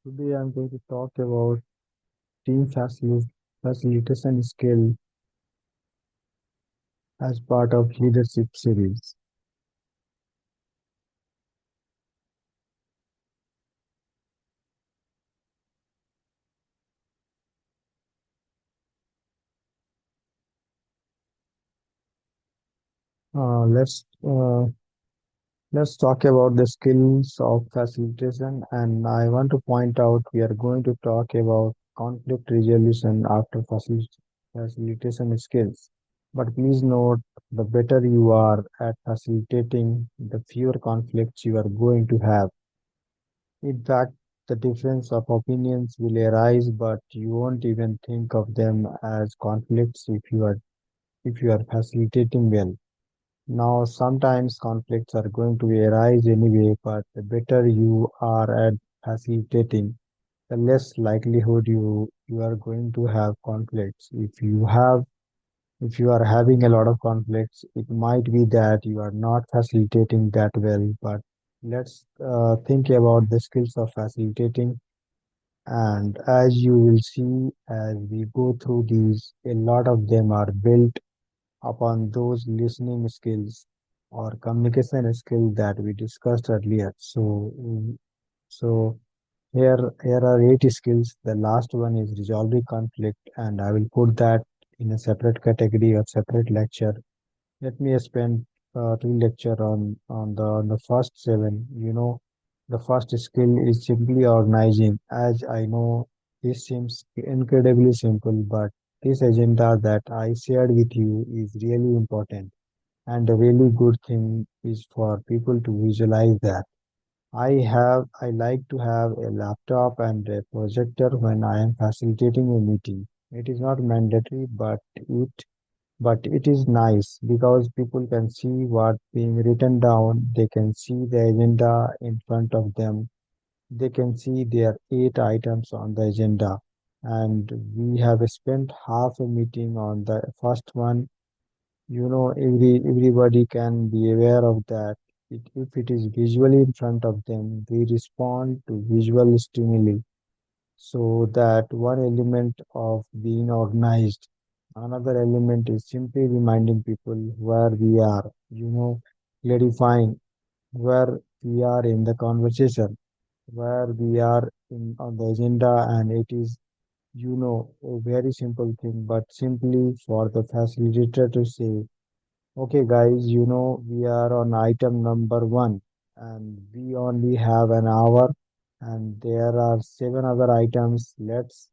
Today I'm going to talk about facilitation skill as part of leadership series. Uh, let's uh, let's talk about the skills of facilitation, and I want to point out we are going to talk about conflict resolution after facilitation skills. But please note, the better you are at facilitating, the fewer conflicts you are going to have. In fact, the difference of opinions will arise, but you won't even think of them as conflicts if you are facilitating well. Now, sometimes conflicts are going to arise anyway, but the better you are at facilitating, the less likelihood you are going to have conflicts. If you are having a lot of conflicts, it might be that you are not facilitating that well. But let's think about the skills of facilitating, and as you will see as we go through these, a lot of them are built upon those listening skills or communication skills that we discussed earlier. So here are 8 skills. The last one is resolving conflict, and I will put that in a separate category or separate lecture. Let me spend two lecture on the first seven. The first skill is simply organizing. As I know, this seems incredibly simple, but this agenda that I shared with you is really important. And a really good thing is for people to visualize that. I like to have a laptop and a projector when I am facilitating a meeting. It is not mandatory, but it is nice because people can see what being written down. They can see the agenda in front of them. They can see there are 8 items on the agenda, and we have spent half a meeting on the first one. Everybody can be aware of that. If it is visually in front of them, we respond to visual stimuli. So that one element of being organized. Another element is simply reminding people where we are, clarifying where we are in the conversation, where we are in on the agenda, and it is, a very simple thing, but simply for the facilitator to say, okay, guys, we are on item number one, and we only have an hour, and there are 7 other items. Let's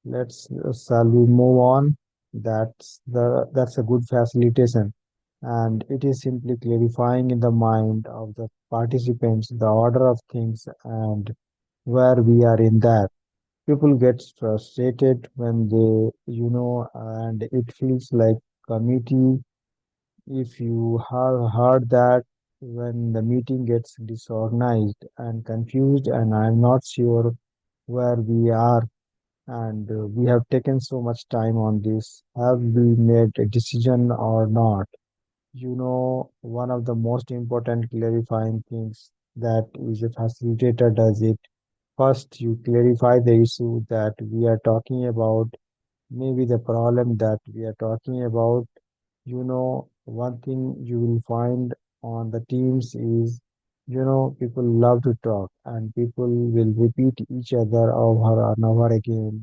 shall we move on? That's a good facilitation, and it is simply clarifying in the mind of the participants the order of things and where we are in that. People get frustrated when and it feels like committee. If you have heard that, when the meeting gets disorganized and confused, and I'm not sure where we are, and we have taken so much time on this. Have we made a decision or not? One of the most important clarifying things that is a facilitator does it. First, you clarify the issue that we are talking about, maybe the problem that we are talking about. One thing you will find on the teams is, people love to talk and people will repeat each other over and over again.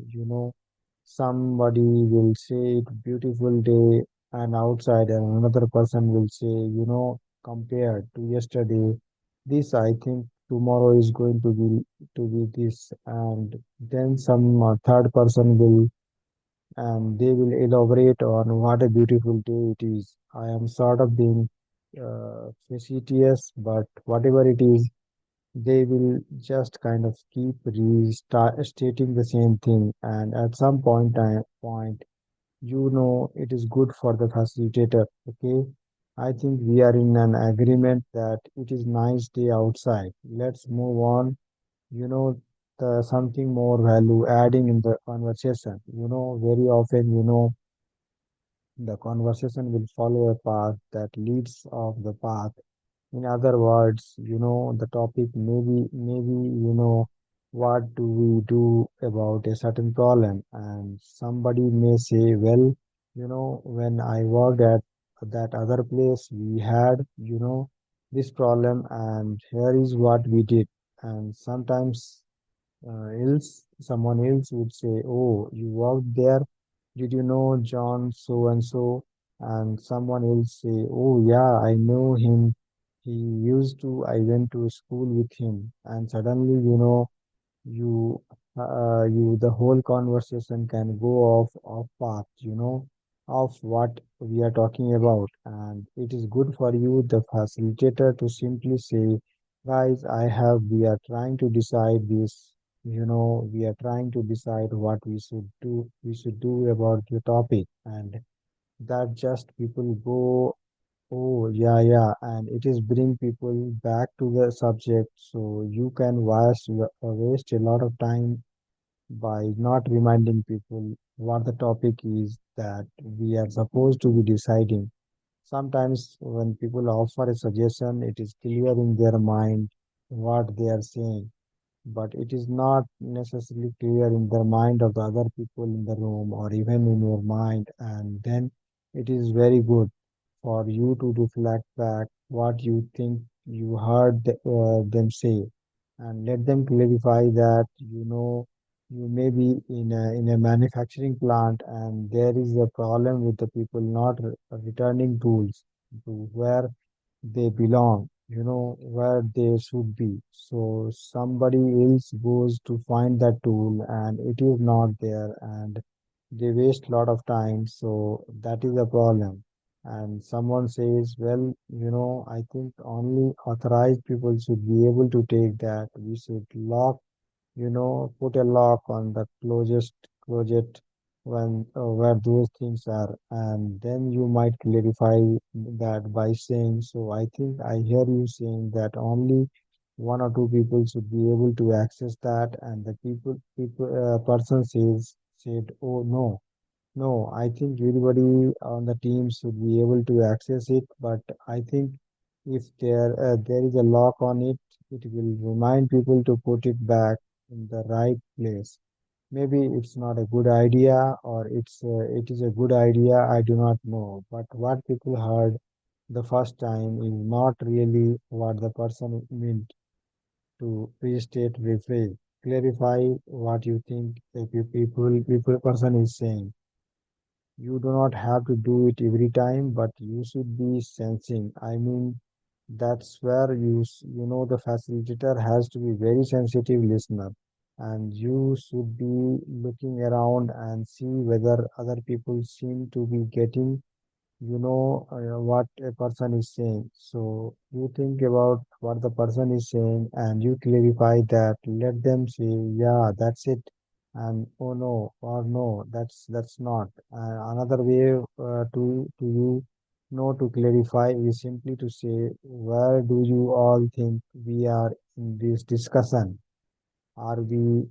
Somebody will say it beautiful day and outside, and another person will say, compared to yesterday, this I think tomorrow is going to be this, and then some third person will and they will elaborate on what a beautiful day it is. I am sort of being facetious, but whatever it is, they will just kind of keep stating the same thing, and at some point, it is good for the facilitator. Okay, I think we are in an agreement that it is nice day outside. Let's move on. you know something more value adding in the conversation. Very often, the conversation will follow a path that leads off the path. In other words, the topic maybe, what do we do about a certain problem? And somebody may say, well, when I worked at that other place, we had, this problem, and here is what we did. And sometimes someone else would say, oh, you worked there. Did you know John so and so? And someone else say, oh, yeah, I know him. He used to, I went to school with him. And suddenly, you the whole conversation can go off path, of what we are talking about. And it is good for you, the facilitator, to simply say, guys, we are trying to decide this, we are trying to decide what we should do about the topic. And that just people go, oh, yeah, yeah, and it is bring people back to the subject, so you can waste a lot of time by not reminding people what the topic is that we are supposed to be deciding. Sometimes when people offer a suggestion, it is clear in their mind what they are saying, but it is not necessarily clear in the mind of the other people in the room or even in your mind. And then it is very good for you to reflect back what you think you heard them say, and let them clarify that, you may be in a manufacturing plant, and there is a problem with the people not returning tools to where they belong, where they should be. So somebody else goes to find that tool and it is not there, and they waste a lot of time. So that is a problem. And someone says, well, I think only authorized people should be able to take that. We should put a lock on the closest closet when where those things are. And then you might clarify that by saying, so I think I hear you saying that only one or two people should be able to access that. And the person said, oh, no. No, I think everybody on the team should be able to access it, but I think if there is a lock on it, it will remind people to put it back in the right place. Maybe it's not a good idea, or it is a good idea. I do not know. But what people heard the first time is not really what the person meant to restate, rephrase, clarify what you think the people person is saying. You do not have to do it every time, but you should be sensing. I mean, that's where the facilitator has to be very sensitive listener, and you should be looking around and see whether other people seem to be getting what a person is saying. So you think about what the person is saying and you clarify that. Let them say, yeah, that's it, and oh no, or no, that's not. Another way to to clarify is simply to say, where do you all think we are in this discussion? Are we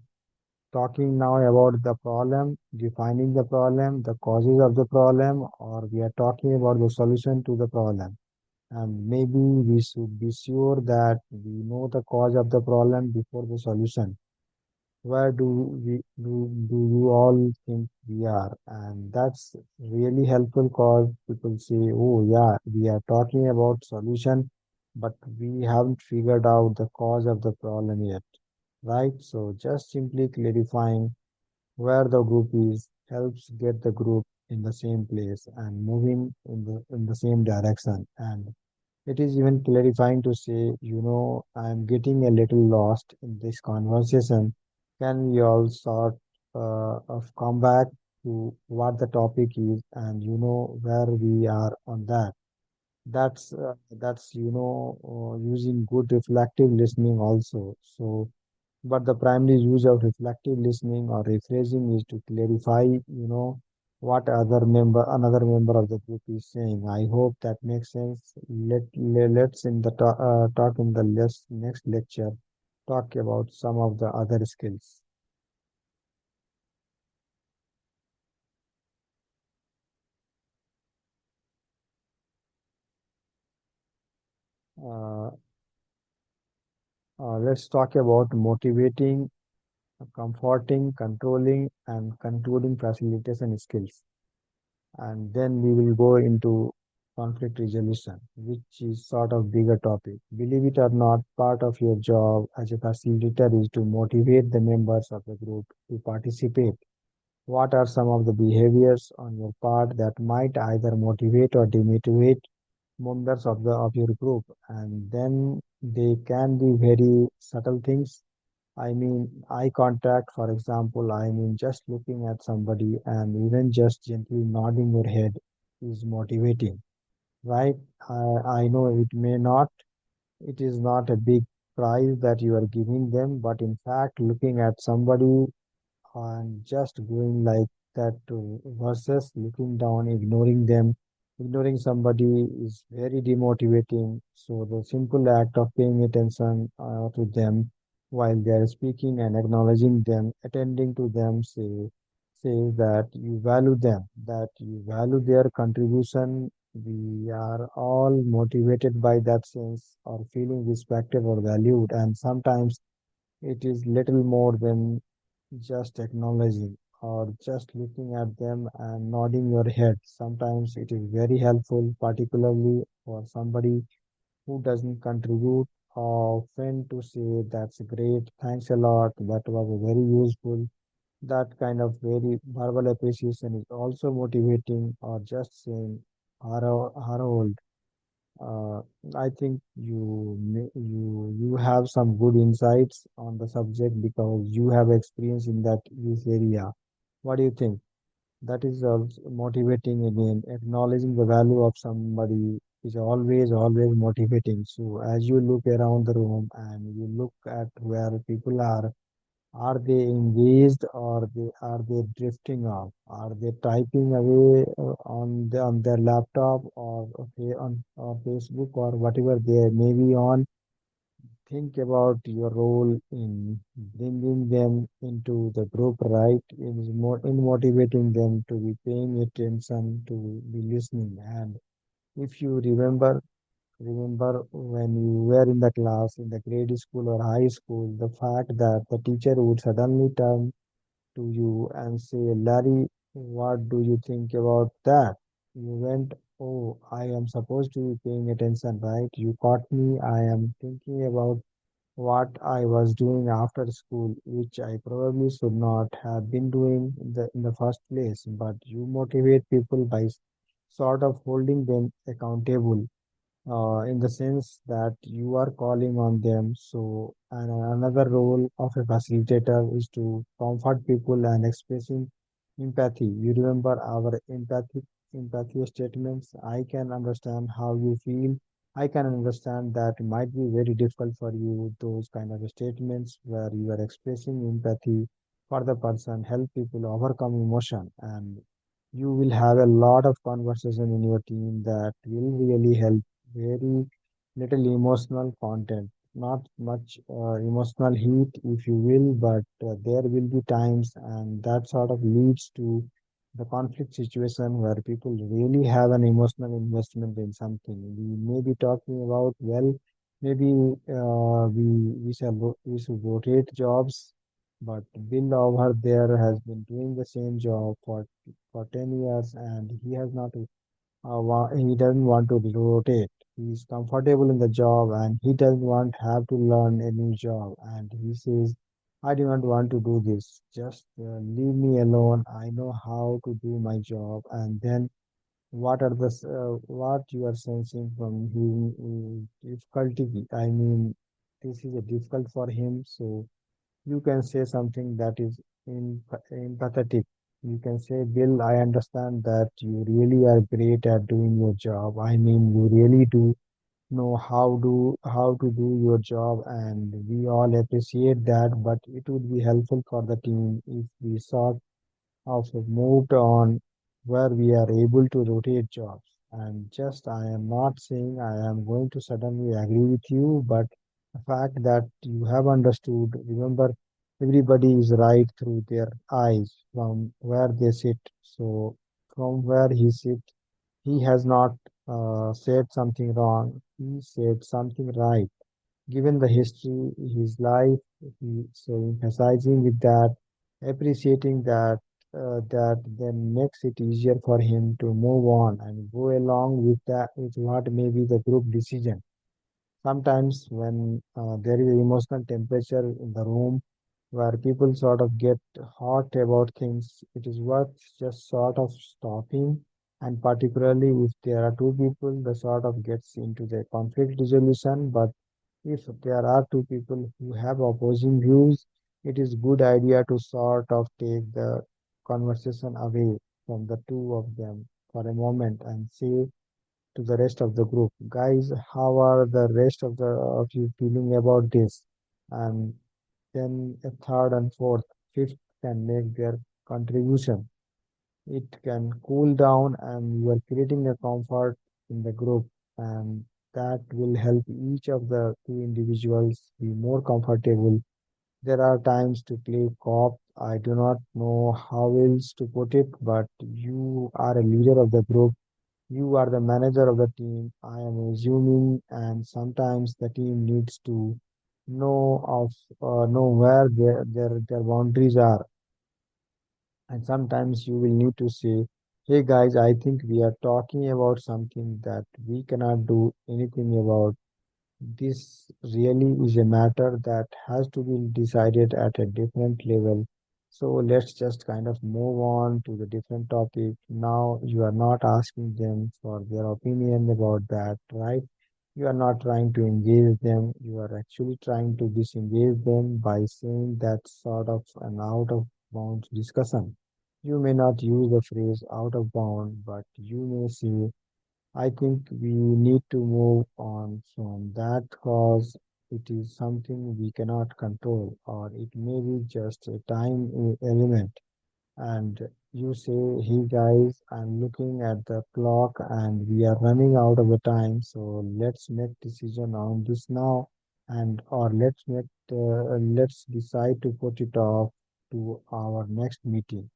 talking now about the problem, defining the problem, the causes of the problem, or we are talking about the solution to the problem? And maybe we should be sure that we know the cause of the problem before the solution. Where do you all think we are? And that's really helpful cause people say, oh yeah, we are talking about solution, but we haven't figured out the cause of the problem yet, right? So just simply clarifying where the group is helps get the group in the same place and moving in the same direction. And it is even clarifying to say, I'm getting a little lost in this conversation. Can we all sort of come back to what the topic is, and where we are on that? That's using good reflective listening also. So but the primary use of reflective listening or rephrasing is to clarify, what another member of the group is saying. I hope that makes sense. Let's in the talk in the next lecture, talk about some of the other skills. Uh, let's talk about motivating. comforting, controlling, and concluding facilitation skills. And then we will go into conflict resolution, which is sort of bigger topic. Believe it or not, part of your job as a facilitator is to motivate the members of the group to participate. What are some of the behaviors on your part that might either motivate or demotivate members of the of your group? And then they can be very subtle things. I mean, eye contact, for example, I mean, just looking at somebody and even just gently nodding your head is motivating, right? I know it is not a big prize that you are giving them, but in fact, looking at somebody and just going like that versus looking down, ignoring them. Ignoring somebody is very demotivating. So the simple act of paying attention to them while they are speaking and acknowledging them, attending to them, say that you value them, that you value their contribution. We are all motivated by that sense or feeling respected or valued, and sometimes it is little more than just acknowledging or just looking at them and nodding your head. Sometimes it is very helpful, particularly for somebody who doesn't contribute. Often to say, that's great, thanks a lot, that was very useful. That kind of very verbal appreciation is also motivating, or just saying, Harold, uh, I think you have some good insights on the subject because you have experience in this area. What do you think? That is also motivating again. Acknowledging the value of somebody is always motivating. So as you look around the room and you look at where people are they engaged or are they drifting off? Are they typing away on their laptop or okay, on Facebook or whatever they may be on? Think about your role in bringing them into the group, right? It is more in motivating them to be paying attention, to be listening. And if you remember when you were in the class in the grade school or high school, the fact that the teacher would suddenly turn to you and say, Larry, what do you think about that? You went, oh, I am supposed to be paying attention, right? You caught me. I am thinking about what I was doing after school, which I probably should not have been doing in the first place. But you motivate people by sort of holding them accountable in the sense that you are calling on them. So, and another role of a facilitator is to comfort people and expressing empathy. You remember our empathy statements. I can understand how you feel. I can understand that it might be very difficult for you, those kind of statements where you are expressing empathy for the person, help people overcome emotion, and you will have a lot of conversation in your team that will really help. Very little emotional content, not much emotional heat, if you will, but there will be times, and that sort of leads to the conflict situation where people really have an emotional investment in something. We may be talking about, well, maybe we should rotate jobs, but Bill over there has been doing the same job for 10 years and he doesn't want to rotate. He's comfortable in the job and he doesn't want have to learn a new job. And he says, I do not want to do this. Just leave me alone. I know how to do my job. And then what you are sensing from him difficulty? I mean, this is a difficult for him. So you can say something that is empathetic. You can say, Bill, I understand that you really are great at doing your job. I mean, you really do know how to do your job, and we all appreciate that. But it would be helpful for the team if we sort also moved on where we are able to rotate jobs. And just I am not saying I am going to suddenly agree with you, but the fact that you have understood, remember, everybody is right through their eyes from where they sit. So from where he sits, he has not said something wrong. He said something right. given the history, his life, so emphasizing with that, appreciating that, that then makes it easier for him to move on and go along with that, with what may be the group decision. Sometimes when there is emotional temperature in the room where people sort of get hot about things, it is worth just sort of stopping. And particularly if there are two people, the sort of gets into the conflict resolution. But if there are two people who have opposing views, it is good idea to sort of take the conversation away from the two of them for a moment and say to the rest of the group, guys, how are the rest of you feeling about this? And then a third and fourth, fifth can make their contribution. It can cool down and you are creating a comfort in the group, and that will help each of the two individuals be more comfortable. There are times to play cop. I do not know how else to put it, but you are a leader of the group, you are the manager of the team, I am assuming, and sometimes the team needs to know where their boundaries are. And sometimes you will need to say, hey guys, I think we are talking about something that we cannot do anything about. This really is a matter that has to be decided at a different level. So let's just kind of move on to the different topic. Now you are not asking them for their opinion about that, right? You are not trying to engage them. You are actually trying to disengage them by saying that sort of an out of bounds discussion. You may not use the phrase out of bound, but you may say, I think we need to move on from that cause it is something we cannot control, or it may be just a time element. And you say, hey guys, I'm looking at the clock and we are running out of the time, so let's make decision on this now, and or let's decide to put it off to our next meeting.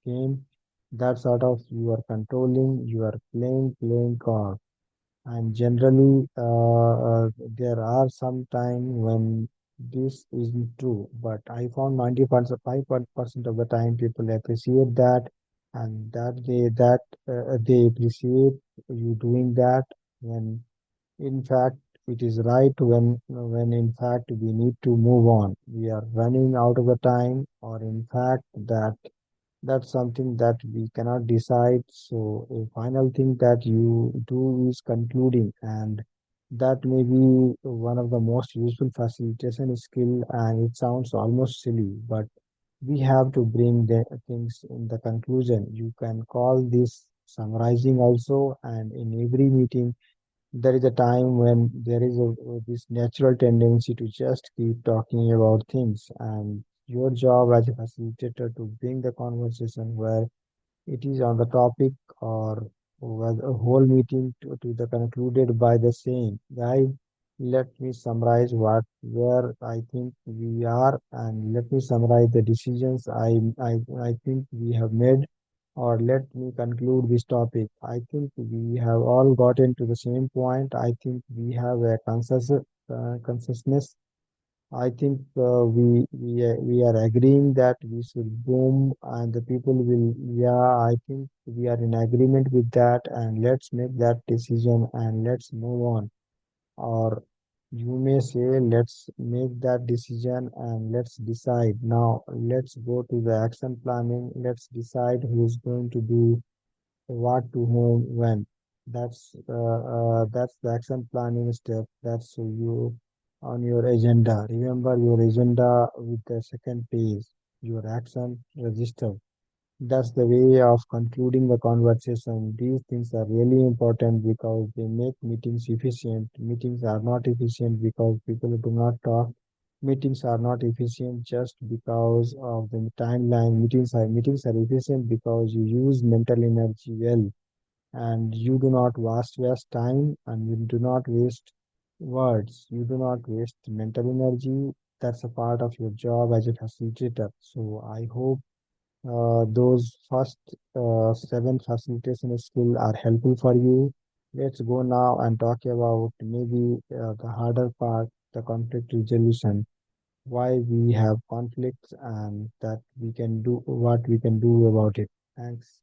Game, that sort of you are controlling, you are playing card. And generally, there are some time when this isn't true, but I found 95% of the time people appreciate that, and they appreciate you doing that when in fact it is right, when in fact we need to move on. We are running out of the time, or in fact that's something that we cannot decide. So a final thing that you do is concluding, and that may be one of the most useful facilitation skill. And it sounds almost silly, but we have to bring the things in the conclusion. You can call this summarizing also, and in every meeting there is a time when there is this natural tendency to just keep talking about things, and your job as a facilitator to bring the conversation where it is on the topic, or where a whole meeting to the concluded by the saying, guys, let me summarize what where I think we are, and let me summarize the decisions I think we have made, or let me conclude this topic. I think we have all gotten to the same point. I think we have a consensus. I think we are agreeing that we should boom, and the people will. Yeah, I think we are in agreement with that, and let's make that decision and let's move on. Or you may say, let's make that decision and let's decide. Now, let's go to the action planning. Let's decide who's going to do what to whom when. That's the action planning step. That's you on your agenda. Remember your agenda with the second page, your action register. That's the way of concluding the conversation. These things are really important because they make meetings efficient. Meetings are not efficient because people do not talk. Meetings are not efficient just because of the timeline. Meetings are efficient because you use mental energy well, and you do not waste time, and you do not waste words, you do not waste mental energy. That's a part of your job as a facilitator. So I hope those first seven facilitation skills are helpful for you. Let's go now and talk about maybe the harder part. the conflict resolution, why we have conflicts, and that we can do what we can do about it. Thanks.